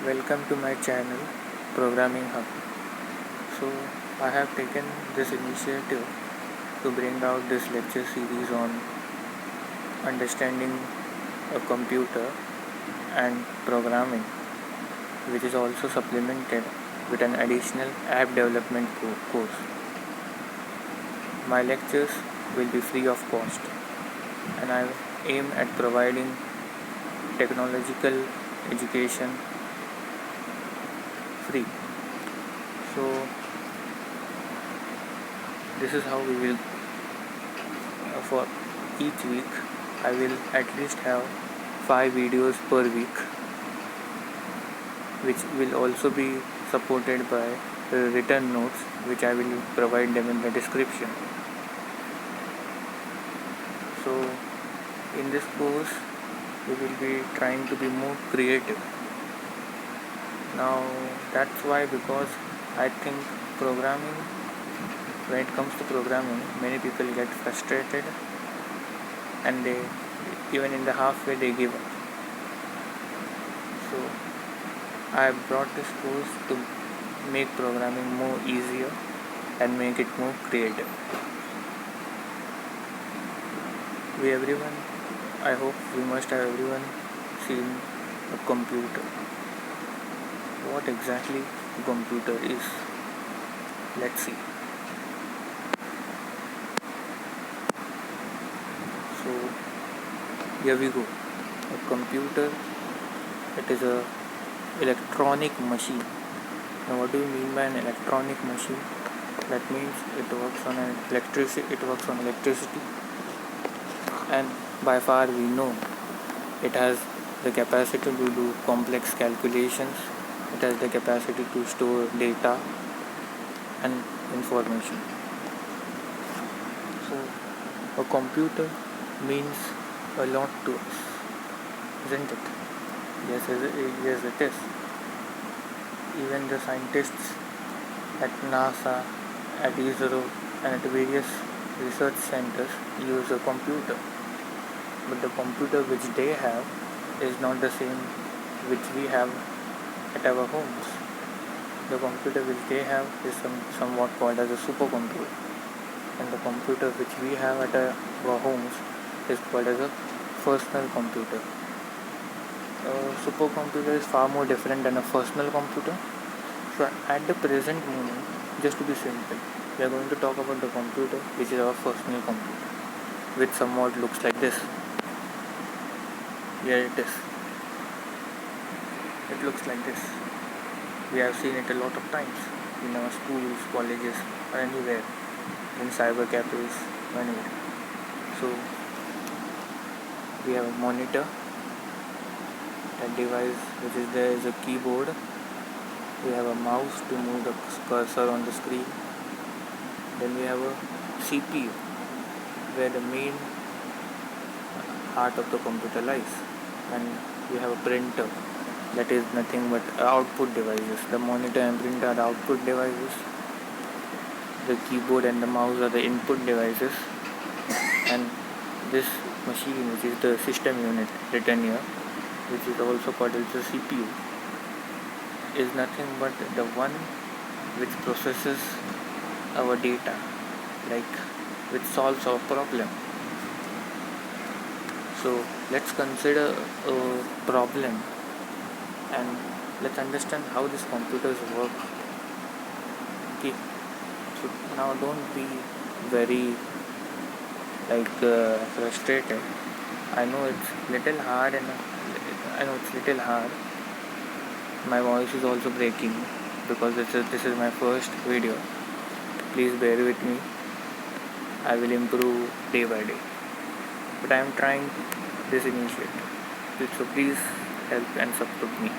Welcome to my channel Programming Hub. So I have taken this initiative to bring out this lecture series on understanding a computer and programming, which is also supplemented with an additional app development course. My lectures will be free of cost, and I aim at providing technological education free. So this is how we will for each week I will at least have 5 videos per week, which will also be supported by written notes, which I will provide them in the description. So in this course we will be trying to be more creative. Now that's why, because I think programming, when it comes to programming, many people get frustrated and they even in the halfway they give up. So I brought this course to make programming more easier and make it more creative. I hope we must have everyone seen a computer. What exactly a computer is? Let's see. So here we go. A computer, it is a electronic machine. Now what do you mean by an electronic machine? That means it works on electricity, and by far we know it has the capacity to do complex calculations. It has the capacity to store data and information. So a computer means a lot to us, isn't it? Yes, it is. Even the scientists at NASA, at ISRO, and at various research centers use a computer. But the computer which they have is not the same which we have at our homes. The computer which they have is somewhat called as a supercomputer, and the computer which we have at our homes is called as a personal computer. A supercomputer is far more different than a personal computer. So at the present moment, just to be simple, we are going to talk about the computer which is our personal computer, which somewhat looks like this. Here it is. It looks like this. We have seen it a lot of times in our schools, colleges, or anywhere, in cyber cafes, or anywhere. So we have a monitor. That device which is there is a keyboard. We have a mouse to move the cursor on the screen. Then we have a CPU, where the main heart of the computer lies. And we have a printer, that is nothing but output devices. The monitor and printer are the output devices. The keyboard and the mouse are the input devices. And this machine, which is the system unit written here, which is also called as the CPU, is nothing but the one which processes our data, like which solves our problem. So let's consider a problem and let's understand how these computers work. Okay, so now don't be very frustrated. I know it's little hard My voice is also breaking because this is my first video. Please bear with me. I will improve day by day. But I am trying this initiative. So please help and support me.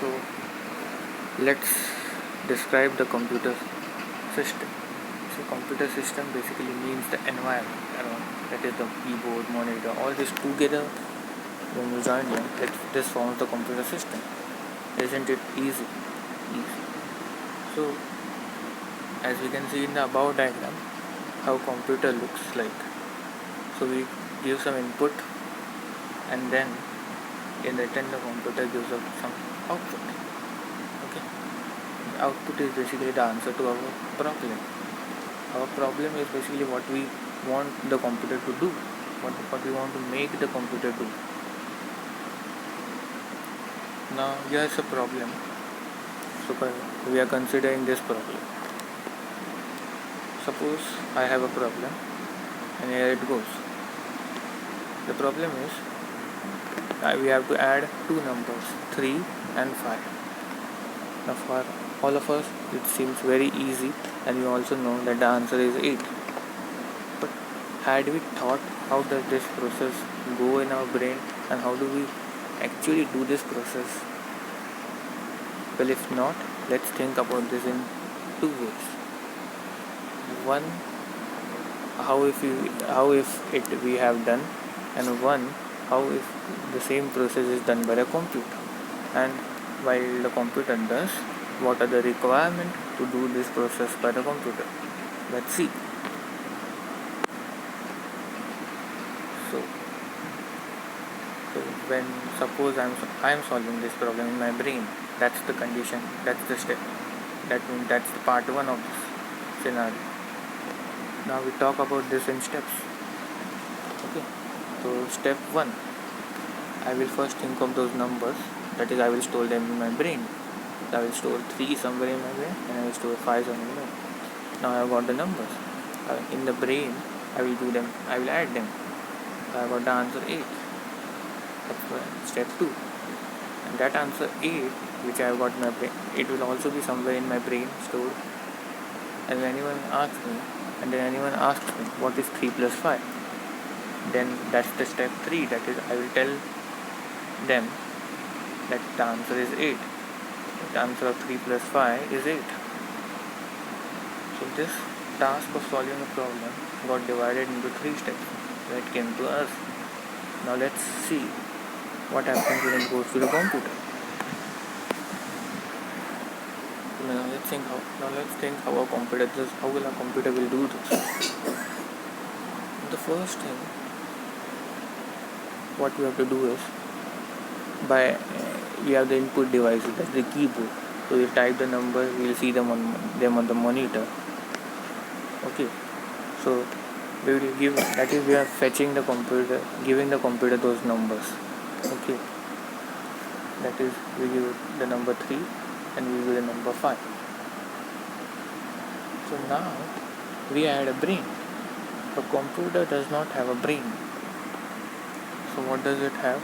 So let's describe the computer system. So computer system basically means the environment around. That is the keyboard, monitor, all this together. When you join them, this forms the computer system. Isn't it easy? So as we can see in the above diagram, how computer looks like. So we give some input, and then In return, the computer gives us some output. Okay, the output is basically the answer to our problem. Our problem is basically what we want the computer to do, what we want to make the computer do. Now here's a problem. So we are considering this problem. Suppose I have a problem, and here it goes. The problem is we have to add two numbers, 3 and 5. Now for all of us it seems very easy, and we also know that the answer is 8. But had we thought how does this process go in our brain, and how do we actually do this process? Well, if not, let's think about this in two ways. One, how if we have done, and one, how if the same process is done by a computer. And while the computer does, what are the requirements to do this process by the computer? Let's see. So when suppose I am solving this problem in my brain, that's the condition, that's the step. That means that's the part 1 of this scenario. Now we talk about this in steps. Okay. So step 1, I will first think of those numbers. That is, I will store them in my brain. I will store 3 somewhere in my brain, and I will store 5 somewhere in my brain. Now I have got the numbers. In the brain, I will add them. I have got the answer 8. That's step 2. And that answer 8, which I have got in my brain, it will also be somewhere in my brain stored. And when anyone asks me, what is 3 plus 5? Then that's the step 3. That is, I will tell them that the answer is 8. The answer of 3 plus 5 is 8. So this task of solving a problem got divided into 3 steps when it came to us. Now let's see what happens when it goes to the computer. Now let's think how a computer does. How will a computer will do this? The first thing what we have to do is, we have the input devices, that's the keyboard. So we type the number, we will see them on the monitor. Okay. So we will give, that is, we are fetching the computer, giving the computer those numbers. Okay. That is, we give the number 3 and we give the number 5. So now we add a brain. The computer does not have a brain. So what does it have?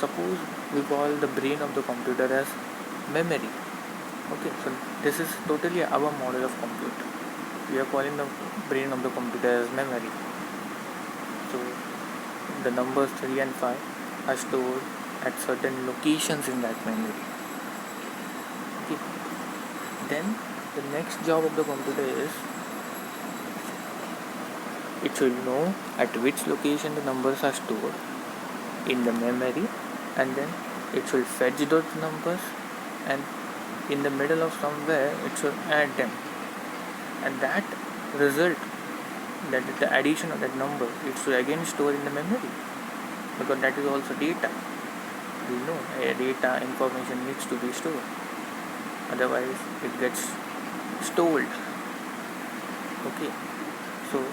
Suppose we call the brain of the computer as memory. Okay, so this is totally our model of computer. We are calling the brain of the computer as memory. So the numbers 3 and 5 are stored at certain locations in that memory. Okay. Then the next job of the computer is, it should know at which location the numbers are stored in the memory, and then it should fetch those numbers, and in the middle of somewhere it should add them, and that result, that is the addition of that number, it should again store in the memory, because that is also data. We know data information needs to be stored, otherwise it gets stored. Okay. So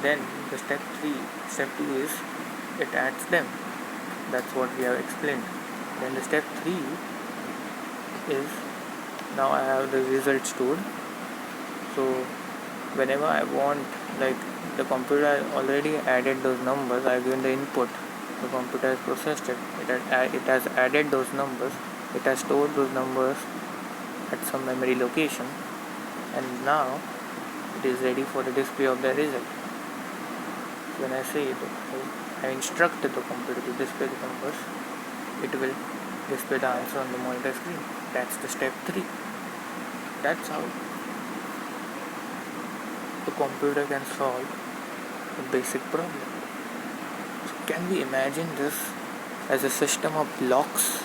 then the step 2 is, it adds them. That's what we have explained. Then the step 3 is, now I have the result stored. So whenever I want, like the computer already added those numbers, I have given the input, the computer has processed it, it has added those numbers, it has stored those numbers at some memory location, and now it is ready for the display of the result. When I say it, I instructed the computer to display the numbers, it will display the answer on the monitor screen. That's the step 3. That's how the computer can solve a basic problem. So can we imagine this as a system of blocks,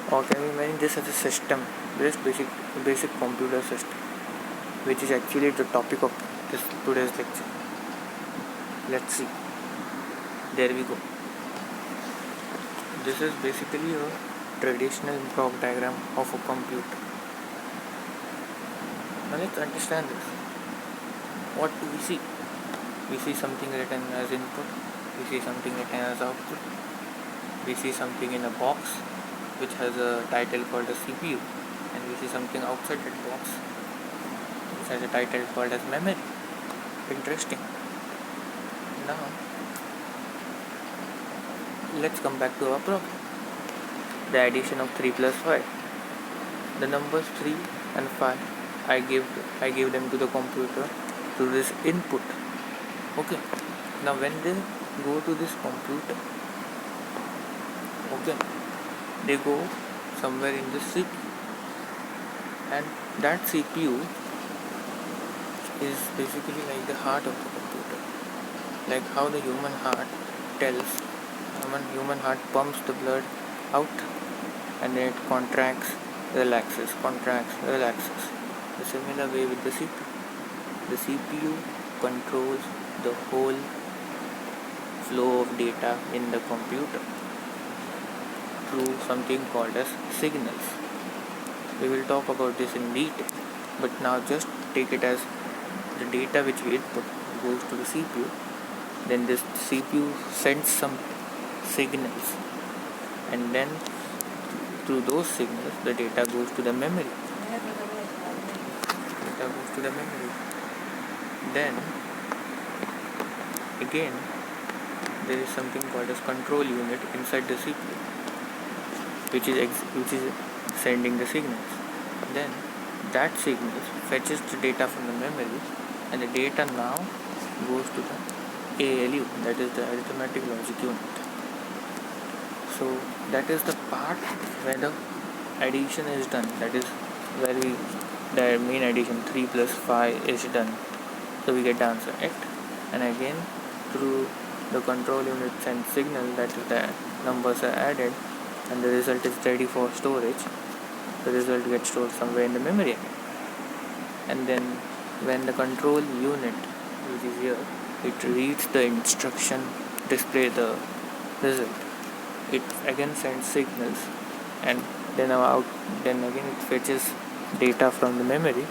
or can we imagine this as a system, this basic computer system, which is actually the topic of today's lecture? Let's see. There we go. This is basically a traditional block diagram of a computer. Now let's understand this. What do we see? We see something written as input, we see something written as output, we see something in a box which has a title called a CPU, and we see something outside that box which has a title called as memory. Interesting. Now let's come back to our problem. The addition of 3 plus 5. The numbers 3 and 5, I give them to the computer through this input. Okay. Now when they go to this computer, okay, they go somewhere in the CPU, and that CPU is basically like the heart of the computer. Like how the human heart pumps the blood out, and then it contracts, relaxes. The similar way with the CPU. The CPU controls the whole flow of data in the computer through something called as signals. We will talk about this in detail, but now just take it as the data which we input goes to the CPU. Then this CPU sends some signals, and then through those signals the data goes to the memory. Then again there is something called as control unit inside the CPU, which is sending the signals. Then that signals fetches the data from the memory, and the data now goes to the ALU, that is the arithmetic logic unit. So that is the part where the addition is done. That is where the main addition 3 plus 5 is done. So we get the answer 8. And again through the control unit sends signal, that is the numbers are added, and the result is ready for storage. The result gets stored somewhere in the memory again. And then when the control unit, which is here, it reads the instruction, display the result, it again sends signals, and then again it fetches data from the memory,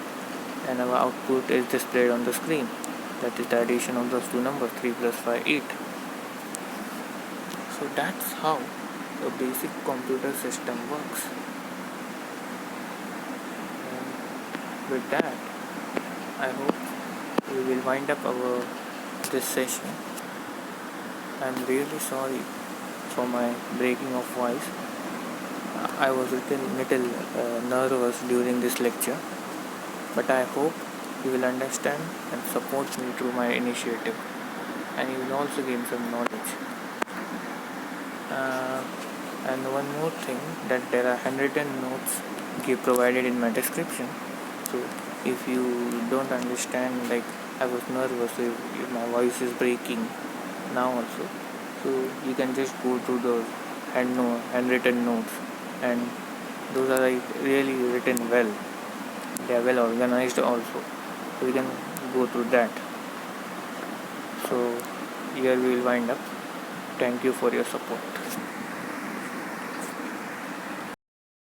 and our output is displayed on the screen. That is the addition of those two numbers, 3 plus 5, 8. So that's how a basic computer system works. And with that, I hope we will wind up this session. I'm really sorry for my breaking of voice. I was a little nervous during this lecture, but I hope you will understand and support me through my initiative, and you will also gain some knowledge. And one more thing, that there are handwritten notes provided in my description. So if you don't understand, like I was nervous, if my voice is breaking now also, so you can just go through those handwritten notes, and those are like really written well. They are well organized also, so you can go through that. So here we will wind up. Thank you for your support.